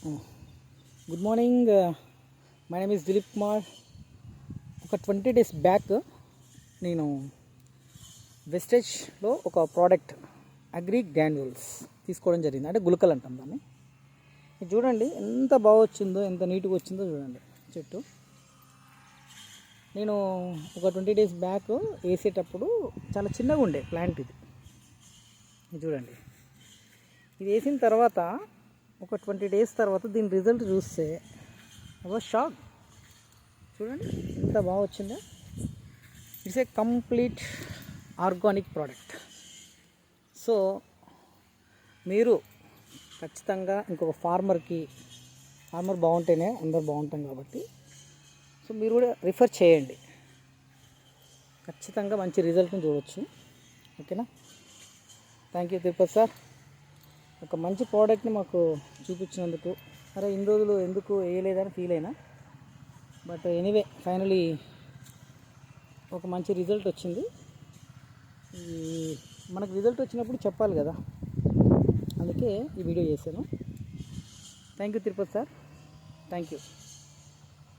Good morning. My name is Dilip Kumar. ఒక 20 days back నేను వెస్టేజ్లో ఒక ప్రోడక్ట్ అగ్రి గ్రాన్యూల్స్ తీసుకోవడం జరిగింది. అంటే గులకలు అంటాం దాన్ని. ఇది చూడండి ఎంత బాగా వచ్చిందో, ఎంత నీట్గా వచ్చిందో చూడండి చెట్టు. నేను ఒక 20 days బ్యాక్ వేసేటప్పుడు చాలా చిన్నగా ఉండే ప్లాంట్ ఇది చూడండి. ఇది వేసిన తర్వాత ఒక 20 days తర్వాత దీని రిజల్ట్ చూస్తే షాక్. చూడండి ఎంత బాగా వచ్చిందో. It's a complete organic product. So మీరు ఖచ్చితంగా ఇంకొక ఫార్మర్ బాగుంటేనే అందరు బాగుంటాం కాబట్టి సో మీరు కూడా రిఫర్ చేయండి. ఖచ్చితంగా మంచి రిజల్ట్ని చూడవచ్చు. ఓకేనా? Thank you Tirupati sir. ఒక మంచి ప్రోడక్ట్ని మాకు చూపించినందుకు. అరే ఇన్ని రోజులు ఎందుకు వేయలేదని ఫీల్ అయినా, బట్ ఎనీవే ఫైనలీ ఒక మంచి రిజల్ట్ వచ్చింది. మనకు రిజల్ట్ వచ్చినప్పుడు చెప్పాలి కదా, అందుకే ఈ వీడియో చేశాను. Thank you Tirupati sir. Thank you.